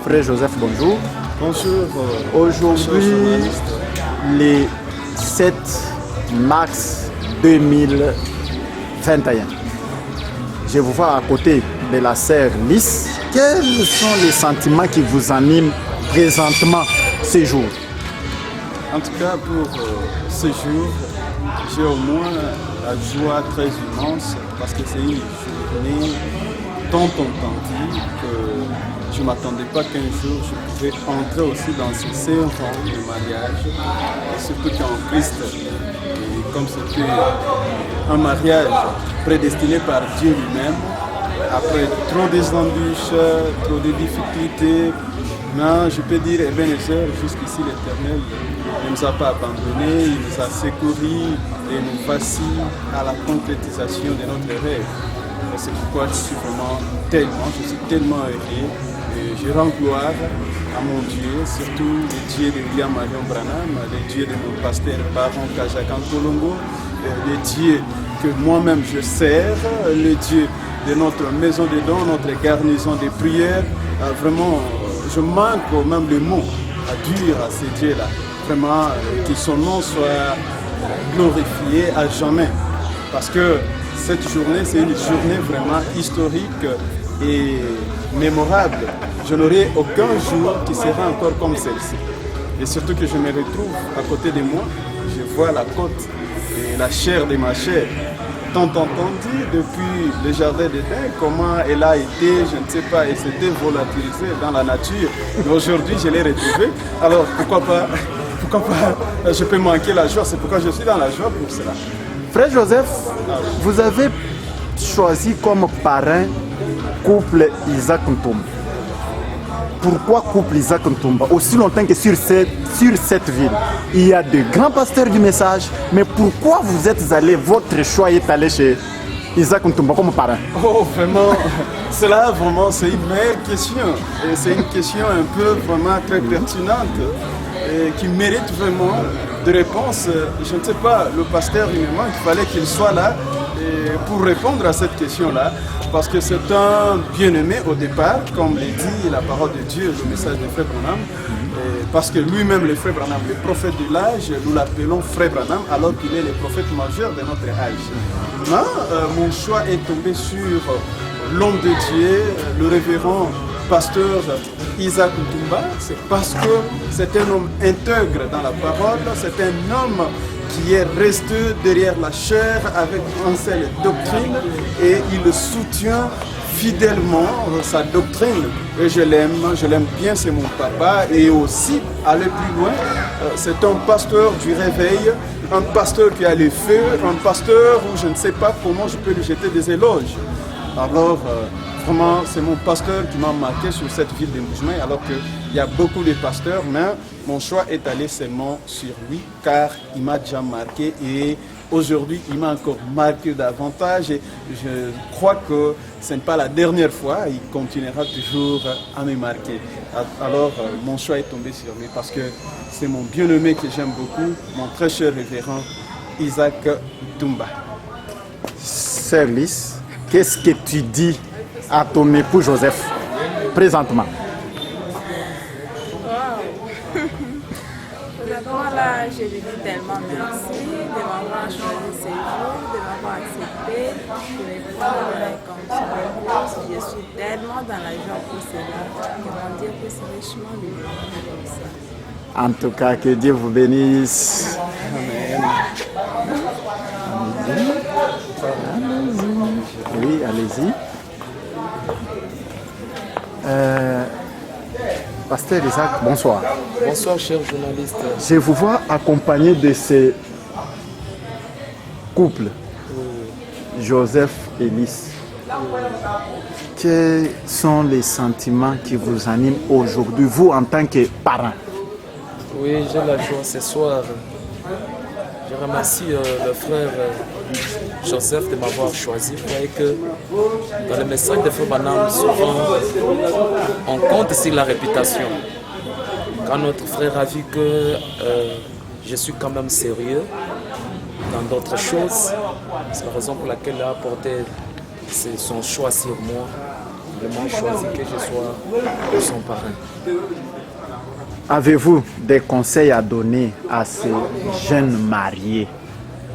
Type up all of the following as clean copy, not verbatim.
Frère Joseph, bonjour. Bonjour. Aujourd'hui, le 7 mars 2021. Je vous vois à côté de la sœur Lys. Quels sont les sentiments qui vous animent présentement ces jours? En tout cas, pour ce jour, j'ai au moins la joie très immense parce que c'est une journée tant entendue que je ne m'attendais pas qu'un jour je pouvais entrer aussi dans ce séjour de mariage, surtout qu'en Christ, et comme c'était un mariage prédestiné par Dieu lui-même, après trop des embûches, trop de difficultés, mais je peux dire, Ebenezer, jusqu'ici l'Éternel ne nous a pas abandonnés, il nous a secourus et nous voici à la concrétisation de notre rêve. Et c'est pourquoi je suis tellement heureux. Et je rends gloire à mon Dieu, surtout le Dieu de William Marion Branham, le Dieu de mon pasteur Baron Kajakan Kolongo, le Dieu que moi-même je sers, le Dieu de notre maison de dons, notre garnison de prières. Vraiment, je manque même le mot à dire à ce Dieu-là. Vraiment, que son nom soit glorifié à jamais. Parce que cette journée, c'est une journée vraiment historique et mémorable. Je n'aurai aucun jour qui sera encore comme celle-ci. Et surtout que je me retrouve à côté de moi, je vois la côte et la chair de ma chair. Tant entendu depuis le jardin d'Éden, comment elle a été, je ne sais pas, elle s'était volatilisée dans la nature. Mais aujourd'hui, je l'ai retrouvée. Alors, pourquoi pas, je peux manquer la joie. C'est pourquoi je suis dans la joie pour cela. Frère Joseph, vous avez choisi comme parrain couple Isaac Ntoumba. Pourquoi couple Isaac Ntoumba? Aussi longtemps que sur cette ville, il y a de grands pasteurs du message, mais pourquoi vous êtes allé, votre choix est allé chez Isaac Ntoumba comme parrain? Oh, vraiment, cela vraiment, c'est une meilleure question. Et c'est une question un peu vraiment très pertinente et qui mérite vraiment de réponse. Je ne sais pas, le pasteur, il me manque, il fallait qu'il soit là pour répondre à cette question-là. Parce que c'est un bien-aimé au départ, comme le dit la parole de Dieu, le message de Frère Branham. Parce que lui-même, le Frère Branham, le prophète de l'âge, nous l'appelons Frère Branham alors qu'il est le prophète majeur de notre âge. Mais mon choix est tombé sur l'homme de Dieu, le révérend pasteur Isaac Ntoumba. C'est parce que c'est un homme intègre dans la parole, c'est un homme qui est resté derrière la chair avec une seule doctrine et il soutient fidèlement sa doctrine. Et je l'aime bien, c'est mon papa. Et aussi, aller plus loin, c'est un pasteur du réveil, un pasteur qui a les feux, un pasteur où je ne sais pas comment je peux lui jeter des éloges. Alors, vraiment, c'est mon pasteur qui m'a marqué sur cette ville de Mboujmaï, alors qu'il y a beaucoup de pasteurs, mais mon choix est allé seulement sur lui, car il m'a déjà marqué et aujourd'hui, il m'a encore marqué davantage. Et je crois que ce n'est pas la dernière fois, il continuera toujours à me marquer. Alors, mon choix est tombé sur lui parce que c'est mon bien-aimé que j'aime beaucoup, mon très cher révérend Isaac Ntoumba. Sœur Lys, qu'est-ce que tu dis à ton époux Joseph présentement? Là, je lui dis tellement merci de m'avoir choisi ce jour, de m'avoir accepté, de me prendre comme son épouse. Je suis tellement dans la joie pour cela. Comment dire que c'est richement de comme ça. En tout cas, que Dieu vous bénisse. Amen. Allez-y. Oui, allez-y. Pasteur Isaac, bonsoir. Bonsoir, cher journaliste. Je vous vois accompagné de ces couples, Joseph et Lys. Quels sont les sentiments qui vous animent aujourd'hui, vous en tant que parent? Oui, j'ai la joie ce soir. Je remercie le frère Joseph de m'avoir choisi. Vous voyez que dans le message de Frère Branham, souvent, on compte sur la réputation. Quand notre frère a vu que je suis quand même sérieux dans d'autres choses, c'est la raison pour laquelle il a apporté son choix sur moi. simplement choisi que je sois son parrain. Avez-vous des conseils à donner à ces jeunes mariés?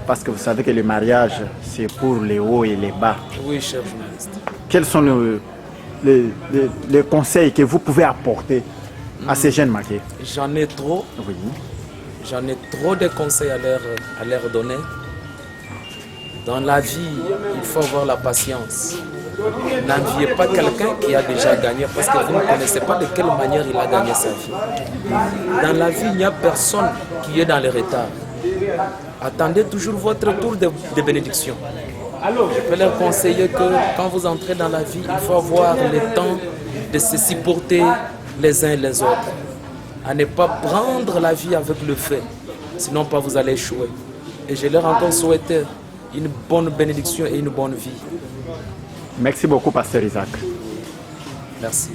Parce que vous savez que le mariage, c'est pour les hauts et les bas. Oui, cher journaliste. Quels sont les conseils que vous pouvez apporter à ces jeunes mariés? J'en ai trop. Oui. J'en ai trop de conseils à leur donner. Dans la vie, il faut avoir la patience. N'enviez pas quelqu'un qui a déjà gagné parce que vous ne connaissez pas de quelle manière il a gagné sa vie. Dans la vie, il n'y a personne qui est dans le retard. Attendez toujours votre tour de bénédiction. Je peux leur conseiller que quand vous entrez dans la vie, il faut avoir le temps de se supporter les uns et les autres. À ne pas prendre la vie avec le fait, sinon pas vous allez échouer. Et je leur encore souhaiter une bonne bénédiction et une bonne vie. Merci beaucoup, Pasteur Isaac. Merci.